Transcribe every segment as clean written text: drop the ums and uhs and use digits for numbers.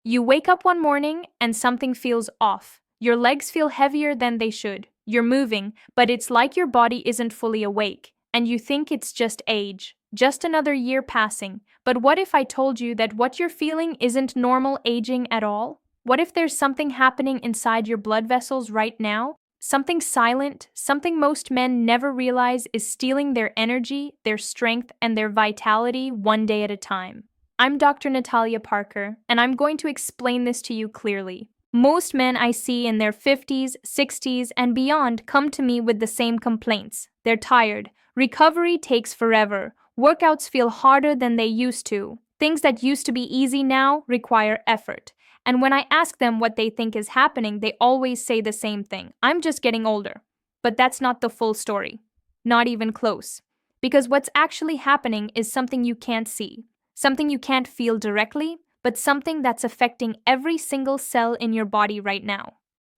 You wake up one morning and something feels off. Your legs feel heavier than they should. You're moving, but it's like your body isn't fully awake, and you think it's just age, just another year passing. But what if I told you that what you're feeling isn't normal aging at all? What if there's something happening inside your blood vessels right now? Something silent, something most men never realize is stealing their energy, their strength, and their vitality one day at a time. I'm Dr. Natalia Parker, and I'm going to explain this to you clearly. Most men I see in their 50s, 60s, and beyond come to me with the same complaints. They're tired. Recovery takes forever. Workouts feel harder than they used to. Things that used to be easy now require effort. And when I ask them what they think is happening, they always say the same thing. I'm just getting older. But that's not the full story. Not even close. Because what's actually happening is something you can't see. Something you can't feel directly, but something that's affecting every single cell in your body right now.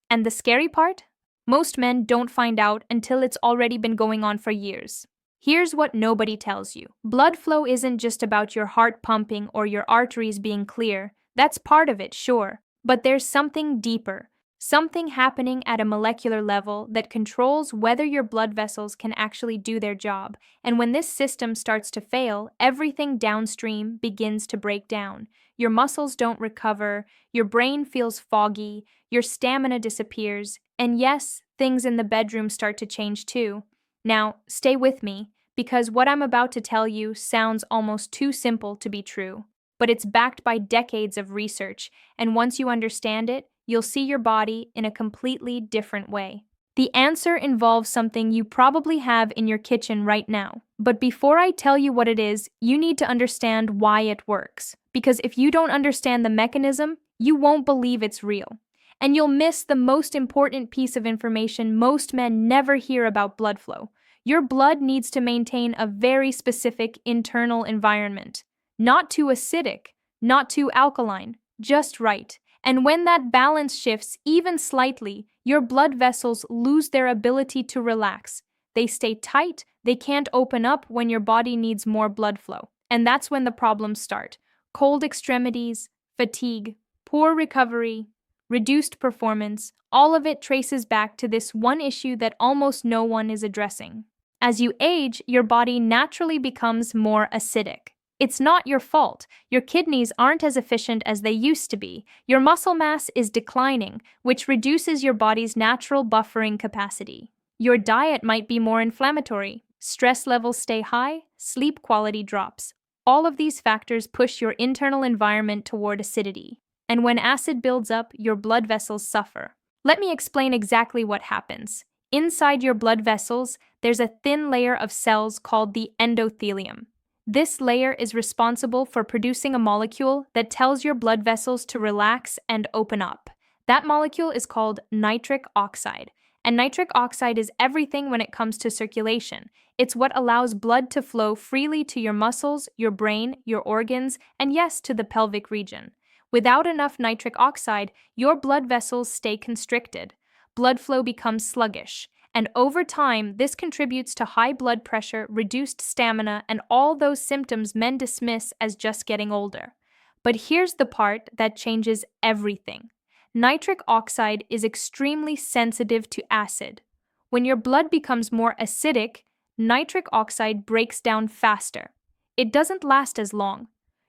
And the scary part? Most men don't find out until it's already been going on for years. Here's what nobody tells you. Blood flow isn't just about your heart pumping or your arteries being clear. That's part of it, sure. But there's something deeper. Something happening at a molecular level that controls whether your blood vessels can actually do their job. And when this system starts to fail, everything downstream begins to break down. Your muscles don't recover, your brain feels foggy, your stamina disappears, and yes, things in the bedroom start to change too. Now, stay with me, because what I'm about to tell you sounds almost too simple to be true. But it's backed by decades of research, and once you understand it, you'll see your body in a completely different way. The answer involves something you probably have in your kitchen right now. But before I tell you what it is, you need to understand why it works. Because if you don't understand the mechanism, you won't believe it's real. And you'll miss the most important piece of information most men never hear about blood flow. Your blood needs to maintain a very specific internal environment. Not too acidic, not too alkaline, just right. And when that balance shifts even slightly, your blood vessels lose their ability to relax. They stay tight, they can't open up when your body needs more blood flow. And that's when the problems start. Cold extremities, fatigue, poor recovery, reduced performance, all of it traces back to this one issue that almost no one is addressing. As you age, your body naturally becomes more acidic. It's not your fault. Your kidneys aren't as efficient as they used to be. Your muscle mass is declining, which reduces your body's natural buffering capacity. Your diet might be more inflammatory. Stress levels stay high, sleep quality drops. All of these factors push your internal environment toward acidity. And when acid builds up, your blood vessels suffer. Let me explain exactly what happens. Inside your blood vessels, there's a thin layer of cells called the endothelium. This layer is responsible for producing a molecule that tells your blood vessels to relax and open up. That molecule is called nitric oxide. And nitric oxide is everything when it comes to circulation. It's what allows blood to flow freely to your muscles, your brain, your organs, and yes, to the pelvic region. Without enough nitric oxide, your blood vessels stay constricted. Blood flow becomes sluggish. And over time, this contributes to high blood pressure, reduced stamina, and all those symptoms men dismiss as just getting older. But here's the part that changes everything. Nitric oxide is extremely sensitive to acid. When your blood becomes more acidic, nitric oxide breaks down faster. It doesn't last as long.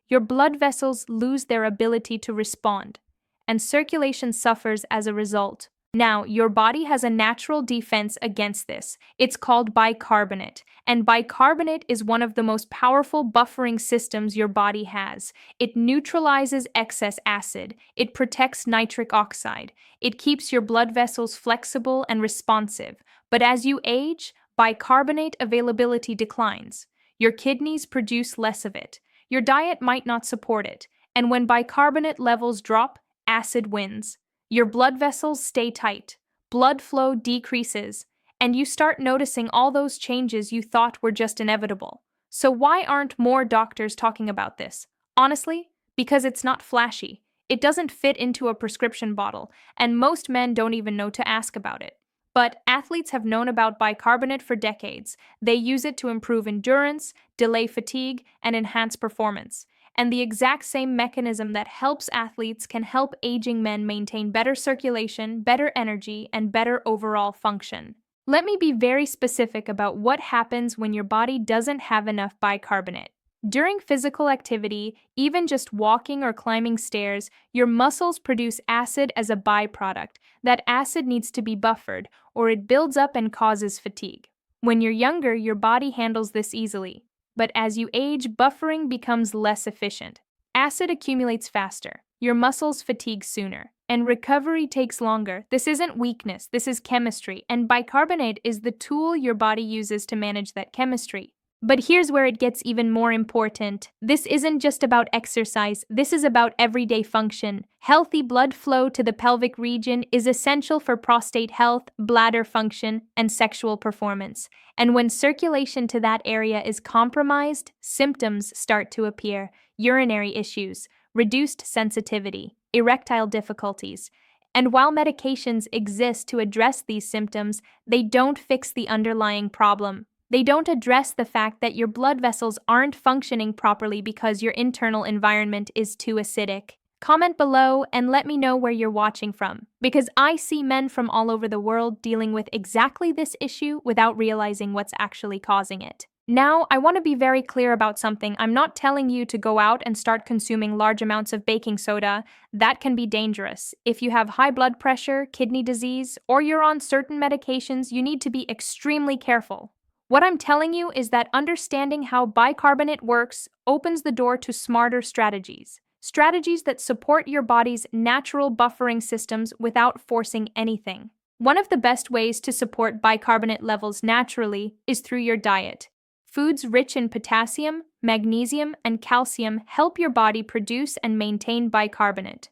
Your blood vessels lose their ability to respond, and circulation suffers as a result. Now, your body has a natural defense against this. It's called bicarbonate, and bicarbonate is one of the most powerful buffering systems your body has. It neutralizes excess acid, it protects nitric oxide, it keeps your blood vessels flexible and responsive. But as you age, bicarbonate availability declines. Your kidneys produce less of it. Your diet might not support it, and when bicarbonate levels drop, acid wins. Your blood vessels stay tight, blood flow decreases, and you start noticing all those changes you thought were just inevitable. So why aren't more doctors talking about this? Honestly, because it's not flashy. It doesn't fit into a prescription bottle, and most men don't even know to ask about it. But athletes have known about bicarbonate for decades. They use it to improve endurance, delay fatigue, and enhance performance. and the exact same mechanism that helps athletes can help aging men maintain better circulation, better energy, and better overall function. Let me be very specific about what happens when your body doesn't have enough bicarbonate. During physical activity, even just walking or climbing stairs, your muscles produce acid as a byproduct. That acid needs to be buffered, or it builds up and causes fatigue. When you're younger, your body handles this easily. But as you age, buffering becomes less efficient. Acid accumulates faster, your muscles fatigue sooner, and recovery takes longer. This isn't weakness, this is chemistry, and bicarbonate is the tool your body uses to manage that chemistry. But here's where it gets even more important. This isn't just about exercise, this is about everyday function. Healthy blood flow to the pelvic region is essential for prostate health, bladder function, and sexual performance. And when circulation to that area is compromised, symptoms start to appear: urinary issues, reduced sensitivity, erectile difficulties. And while medications exist to address these symptoms, they don't fix the underlying problem. They don't address the fact that your blood vessels aren't functioning properly because your internal environment is too acidic. Comment below and let me know where you're watching from, because I see men from all over the world dealing with exactly this issue without realizing what's actually causing it. Now, I want to be very clear about something. I'm not telling you to go out and start consuming large amounts of baking soda. That can be dangerous. If you have high blood pressure, kidney disease, or you're on certain medications, you need to be extremely careful. What I'm telling you is that understanding how bicarbonate works opens the door to smarter strategies. Strategies that support your body's natural buffering systems without forcing anything. One of the best ways to support bicarbonate levels naturally is through your diet. Foods rich in potassium, magnesium, and calcium help your body produce and maintain bicarbonate.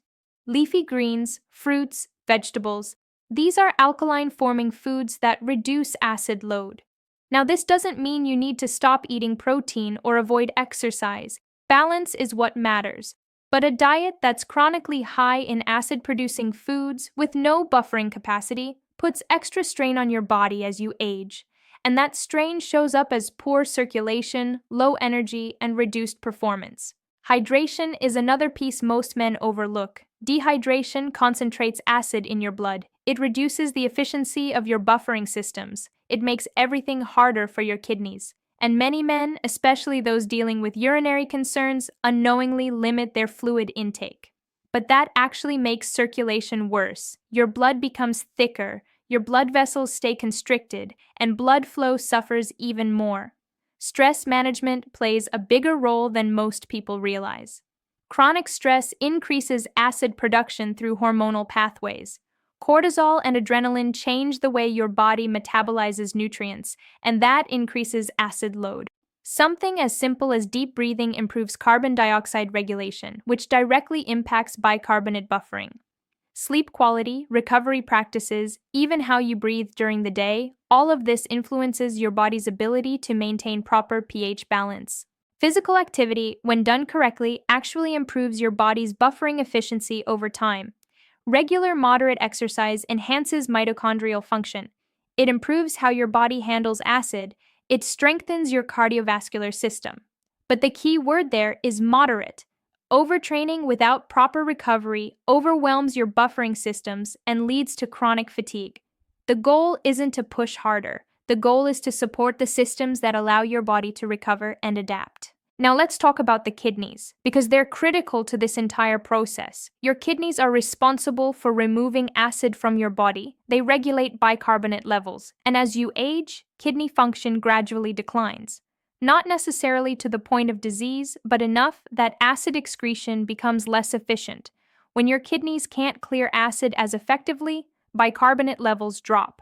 Leafy greens, fruits, vegetables, these are alkaline-forming foods that reduce acid load. Now, this doesn't mean you need to stop eating protein or avoid exercise. Balance is what matters. But a diet that's chronically high in acid-producing foods with no buffering capacity puts extra strain on your body as you age. And that strain shows up as poor circulation, low energy, and reduced performance. Hydration is another piece most men overlook. Dehydration concentrates acid in your blood. It reduces the efficiency of your buffering systems. It makes everything harder for your kidneys. And many men, especially those dealing with urinary concerns, unknowingly limit their fluid intake. But that actually makes circulation worse. Your blood becomes thicker, your blood vessels stay constricted, and blood flow suffers even more. Stress management plays a bigger role than most people realize. Chronic stress increases acid production through hormonal pathways. Cortisol and adrenaline change the way your body metabolizes nutrients, and that increases acid load. Something as simple as deep breathing improves carbon dioxide regulation, which directly impacts bicarbonate buffering. Sleep quality, recovery practices, even how you breathe during the day, all of this influences your body's ability to maintain proper pH balance. Physical activity, when done correctly, actually improves your body's buffering efficiency over time. Regular moderate exercise enhances mitochondrial function. It improves how your body handles acid. It strengthens your cardiovascular system. But the key word there is moderate. Overtraining without proper recovery overwhelms your buffering systems and leads to chronic fatigue. The goal isn't to push harder. The goal is to support the systems that allow your body to recover and adapt. Now let's talk about the kidneys, because they're critical to this entire process. Your kidneys are responsible for removing acid from your body. They regulate bicarbonate levels, and as you age, kidney function gradually declines. Not necessarily to the point of disease, but enough that acid excretion becomes less efficient. When your kidneys can't clear acid as effectively, bicarbonate levels drop.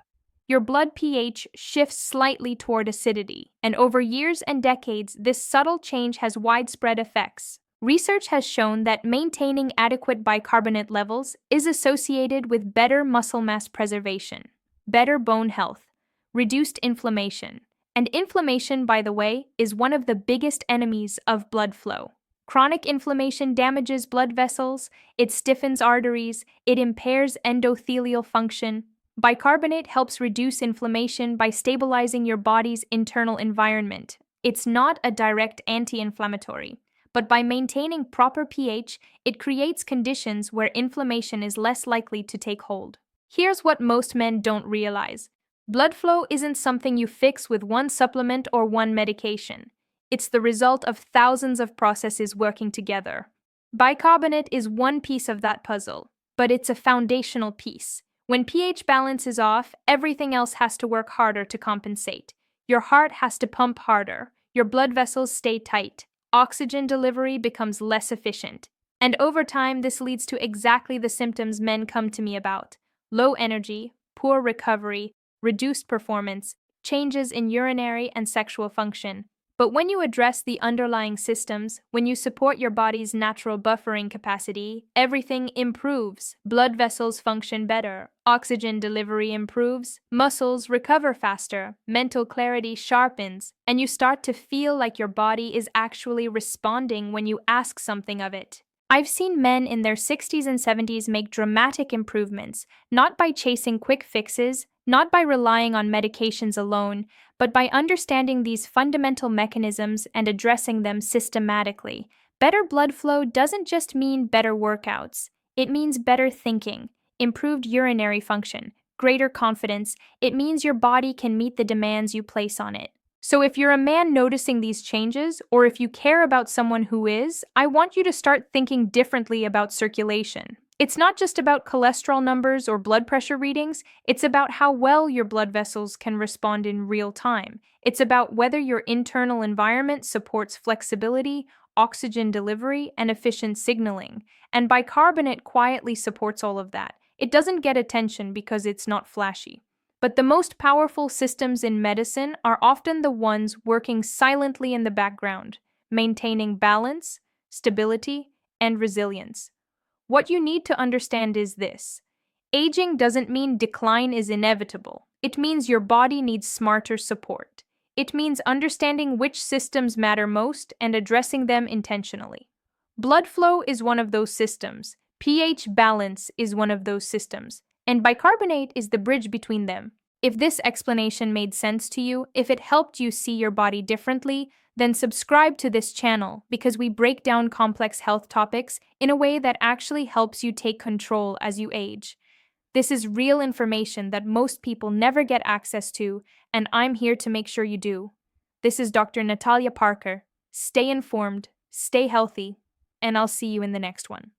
Your blood pH shifts slightly toward acidity, and over years and decades, this subtle change has widespread effects. Research has shown that maintaining adequate bicarbonate levels is associated with better muscle mass preservation, better bone health, reduced inflammation. And inflammation, by the way, is one of the biggest enemies of blood flow. Chronic inflammation damages blood vessels, it stiffens arteries, it impairs endothelial function. Bicarbonate helps reduce inflammation by stabilizing your body's internal environment. It's not a direct anti-inflammatory, but by maintaining proper pH, it creates conditions where inflammation is less likely to take hold. Here's what most men don't realize. Blood flow isn't something you fix with one supplement or one medication. It's the result of thousands of processes working together. Bicarbonate is one piece of that puzzle, but it's a foundational piece. When pH balance is off, everything else has to work harder to compensate. Your heart has to pump harder, your blood vessels stay tight, oxygen delivery becomes less efficient. And over time, this leads to exactly the symptoms men come to me about: low energy, poor recovery, reduced performance, changes in urinary and sexual function. But when you address the underlying systems, when you support your body's natural buffering capacity, everything improves. Blood vessels function better, oxygen delivery improves, muscles recover faster, mental clarity sharpens, and you start to feel like your body is actually responding when you ask something of it. I've seen men in their 60s and 70s make dramatic improvements, not by chasing quick fixes, not by relying on medications alone, but by understanding these fundamental mechanisms and addressing them systematically. Better blood flow doesn't just mean better workouts, it means better thinking, improved urinary function, greater confidence. It means your body can meet the demands you place on it. So if you're a man noticing these changes, or if you care about someone who is, I want you to start thinking differently about circulation. It's not just about cholesterol numbers or blood pressure readings, it's about how well your blood vessels can respond in real time. It's about whether your internal environment supports flexibility, oxygen delivery, and efficient signaling. And bicarbonate quietly supports all of that. It doesn't get attention because it's not flashy. But the most powerful systems in medicine are often the ones working silently in the background, maintaining balance, stability, and resilience. What you need to understand is this: aging doesn't mean decline is inevitable. It means your body needs smarter support. It means understanding which systems matter most and addressing them intentionally. Blood flow is one of those systems, pH balance is one of those systems, and bicarbonate is the bridge between them. If this explanation made sense to you, if it helped you see your body differently, then subscribe to this channel because we break down complex health topics in a way that actually helps you take control as you age. This is real information that most people never get access to, and I'm here to make sure you do. This is Dr. Natalia Parker. Stay informed, stay healthy, and I'll see you in the next one.